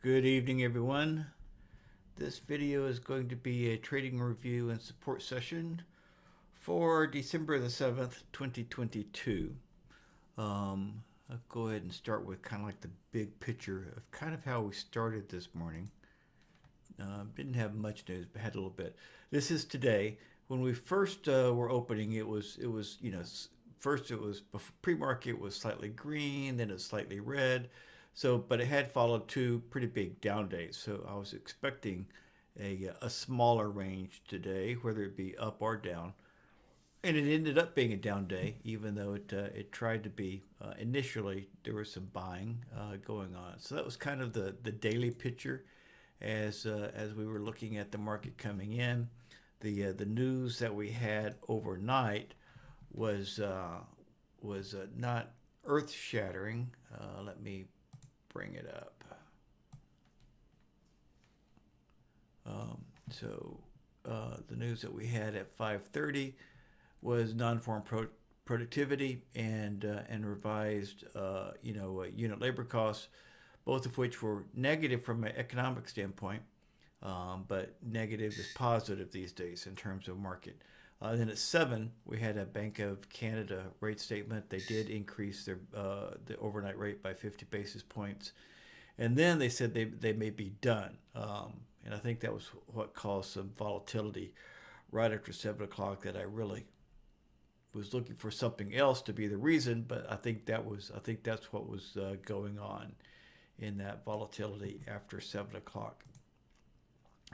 Good evening, everyone. This video is going to be a trading review and support session for December the 7th, 2022. I'll go ahead and start with kind of like the big picture of kind of how we started this morning. Didn't have much news, but had a little bit. This is today. When we first were opening, first it was pre-market, it was slightly green, then it was slightly red. So, but it had followed two pretty big down days. So I was expecting a smaller range today, whether it be up or down. And it ended up being a down day, even though it tried to be. Initially, there was some buying going on. So that was kind of the daily picture as we were looking at the market coming in. The news that we had overnight was not earth shattering. Let me bring it up. The news that we had at 5:30 was non-farm productivity and revised unit labor costs, both of which were negative from an economic standpoint, but negative is positive these days in terms of market. Then at 7, we had a Bank of Canada rate statement. They did increase the overnight rate by 50 basis points. And then they said they may be done. And I think that was what caused some volatility right after 7 o'clock that I really was looking for something else to be the reason, but I think that's what was going on in that volatility after 7 o'clock.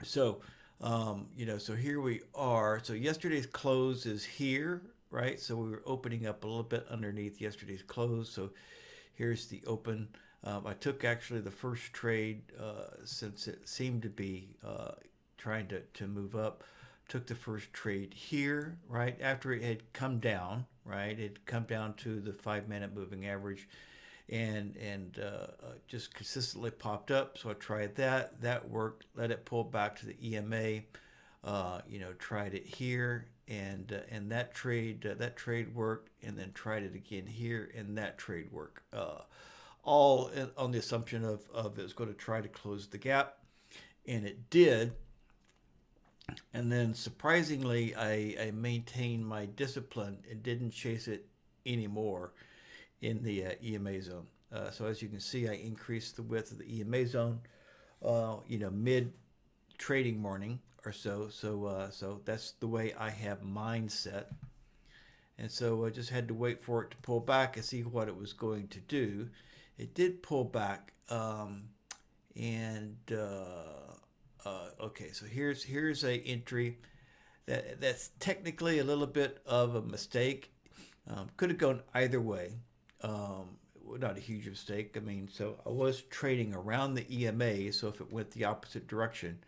So, so here we are. So yesterday's close is here, right? So we were opening up a little bit underneath yesterday's close. So here's the open. I took actually the first trade since it seemed to be trying to move up. Took the first trade here, right after it had come down, right? It had come down to the 5-minute moving average, and just consistently popped up. So I tried that. That worked. Let it pull back to the EMA. Tried it here, and that trade worked, and then tried it again here, and that trade worked. All on the assumption of it was going to try to close the gap, and it did. And then surprisingly, I maintained my discipline and didn't chase it anymore in the EMA zone. So as you can see, I increased the width of the EMA zone, mid trading morning or so. So that's the way I have mine set. And so I just had to wait for it to pull back and see what it was going to do. It did pull back, and okay. So here's a entry that's technically a little bit of a mistake. Could have gone either way. Not a huge mistake. I mean, so I was trading around the EMA. So if it went the opposite direction,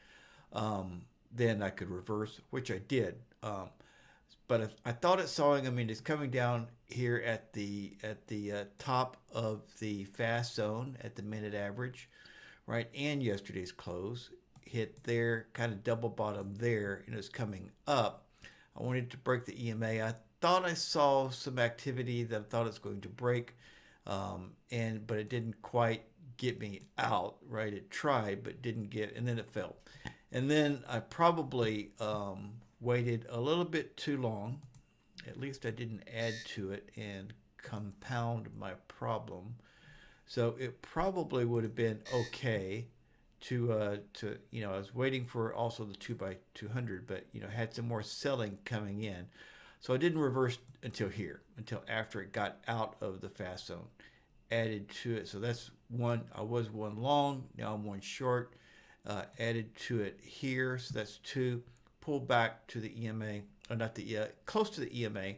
then I could reverse, which I did. But I thought it sawing. I mean, it's coming down here at the top of the fast zone at the minute average, right? And yesterday's close hit there, kind of double bottom there, and it's coming up. I wanted to break the EMA. I thought I saw some activity that I thought it was going to break, but it didn't quite get me out, right? It tried, but didn't get, and then it fell. And then I probably waited a little bit too long. At least I didn't add to it and compound my problem. So it probably would have been okay to I was waiting for also the 2x200, but had some more selling coming in. So I didn't reverse until after it got out of the fast zone. Added to it. So that's one. I was one long. Now I'm one short. Added to it here. So that's 2. Pull back to the EMA, or not the close to the EMA,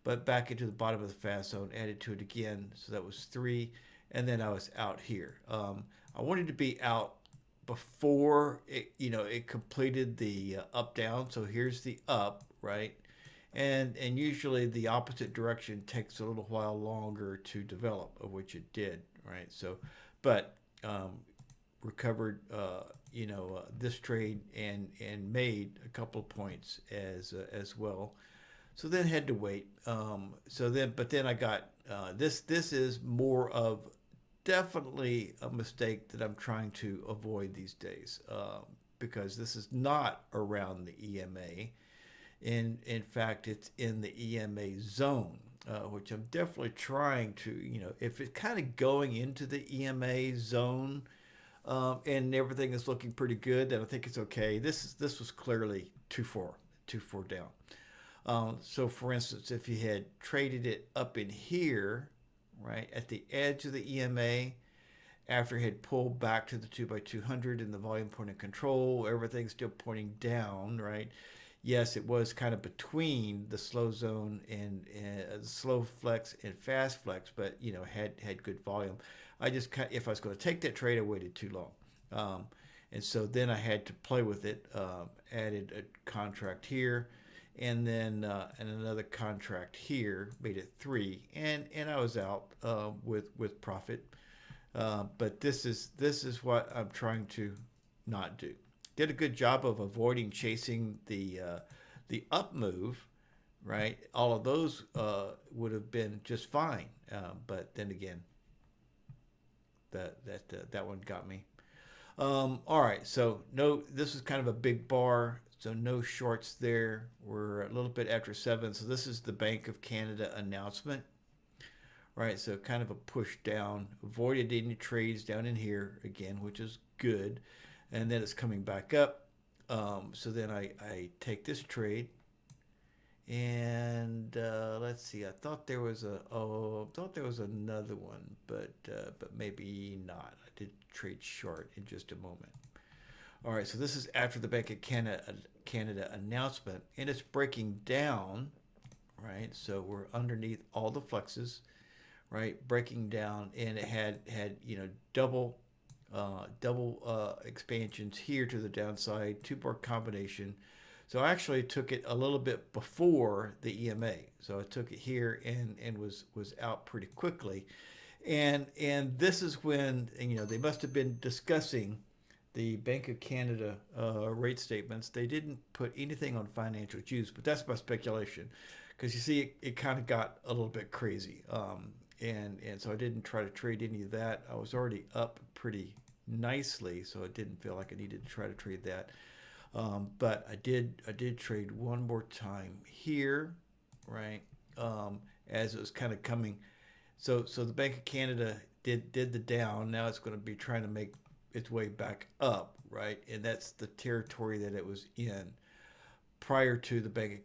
but back into the bottom of the fast zone. Added to it again, so that was 3, and then I was out here. I wanted to be out before it completed the up down. So here's the up, right, and usually the opposite direction takes a little while longer to develop, of which it did, right. So, but recovered this trade and made a couple of points as well. So then had to wait. But then I got this is more of definitely a mistake that I'm trying to avoid these days, because this is not around the EMA. In fact, it's in the EMA zone, which I'm definitely trying to, if it's kind of going into the EMA zone, and everything is looking pretty good, then I think it's okay. This was clearly too far down. So, for instance, if you had traded it up in here, right at the edge of the EMA, after it had pulled back to the 2x200 and the volume point of control, everything's still pointing down, right? Yes, it was kind of between the slow zone and slow flex and fast flex, but had good volume. I just if I was going to take that trade, I waited too long, and so then I had to play with it. Added a contract here, and then and another contract here, made it 3, and I was out with profit. But this is what I'm trying to not do. Did a good job of avoiding chasing the up move, right? All of those would have been just fine. But then again, that one got me. All right, so no, this is kind of a big bar, so no shorts there. We're a little bit after 7, so this is the Bank of Canada announcement, right? So kind of a push down, avoided any trades down in here again, which is good, and then it's coming back up. So then I take this trade, and let's see. I thought there was another one, but maybe not. I did trade short in just a moment. All right, so this is after the Bank of Canada announcement, and it's breaking down, right? So we're underneath all the flexes, right? Breaking down, and it had double expansions here to the downside, 2-bar combination. So I actually took it a little bit before the EMA. So I took it here and was out pretty quickly. And this is when they must have been discussing the Bank of Canada rate statements. They didn't put anything on financial juice, but that's my speculation, because you see it kind of got a little bit crazy. And so I didn't try to trade any of that. I was already up pretty nicely, so I didn't feel like I needed to try to trade that. But I did trade one more time here, right? As it was kind of coming. So the Bank of Canada did the down. Now it's going to be trying to make its way back up, right? And that's the territory that it was in prior to the Bank of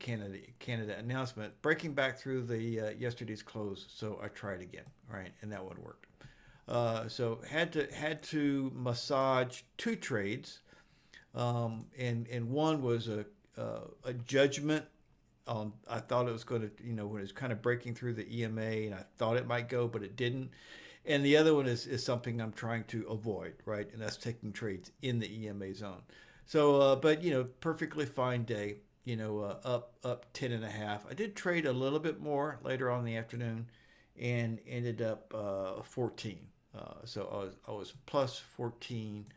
Canada announcement, breaking back through the yesterday's close. So I tried again, right? And that one worked. So had to massage 2 trades, and one was a judgment. I thought it was going to, when it was kind of breaking through the EMA, and I thought it might go, but it didn't. And the other one is something I'm trying to avoid, right? And that's taking trades in the EMA zone. So, but perfectly fine day. Up 10.5. I did trade a little bit more later on in the afternoon, and ended up 14. So I was plus 14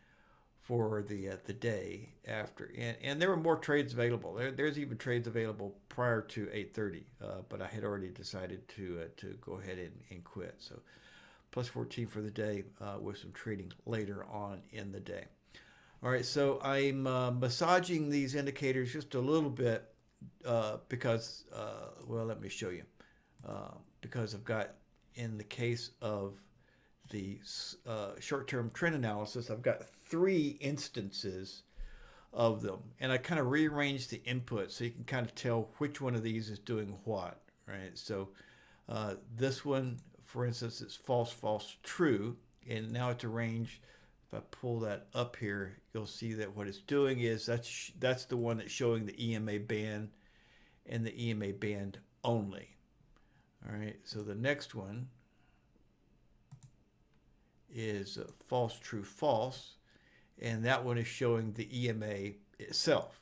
for the day after, and there were more trades available. There's even trades available prior to 8:30, but I had already decided to go ahead and quit. So plus 14 for the day, with some trading later on in the day. All right, so I'm massaging these indicators just a little bit, because, well, let me show you. Because I've got, in the case of the short-term trend analysis, I've got 3 instances of them. And I kind of rearranged the input so you can kind of tell which one of these is doing what, right? So this one, for instance, is false, false, true. And now it's a range. If I pull that up here, you'll see that what it's doing is that's the one that's showing the EMA band and the EMA band only. All right, so the next one is false, true, false, and that one is showing the EMA itself,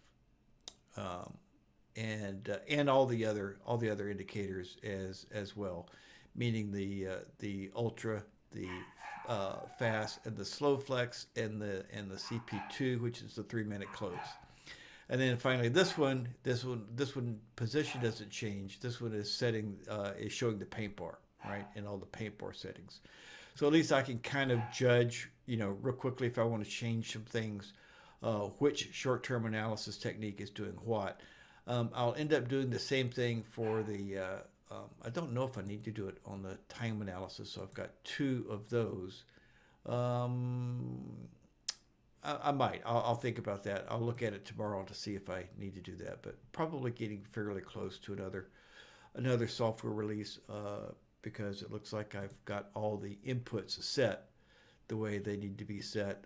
and all the other indicators as well, meaning the ultra, the fast, and the slow flex, and the CP2, which is the 3-minute close. And then finally, this one position doesn't change. This one is showing the paint bar, right, in all the paint bar settings. So at least I can kind of judge, real quickly if I want to change some things, which short-term analysis technique is doing what. I'll end up doing the same thing for the. I don't know if I need to do it on the time analysis, so I've got two of those. Um, I might. I'll think about that. I'll look at it tomorrow to see if I need to do that. But probably getting fairly close to another software release, because it looks like I've got all the inputs set the way they need to be set,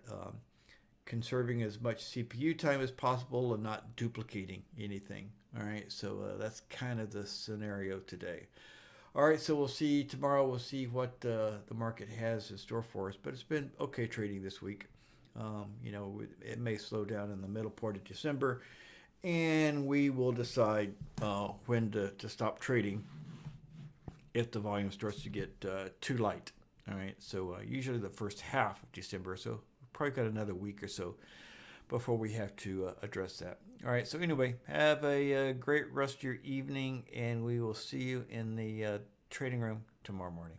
conserving as much CPU time as possible and not duplicating anything. All right, so that's kind of the scenario today. All right, so we'll see tomorrow. We'll see what the market has in store for us. But it's been okay trading this week. It may slow down in the middle part of December, and we will decide when to stop trading if the volume starts to get too light. All right, so usually the first half of December, so we've probably got another week or so before we have to address that. All right, so anyway, have a great rest of your evening, and we will see you in the trading room tomorrow morning.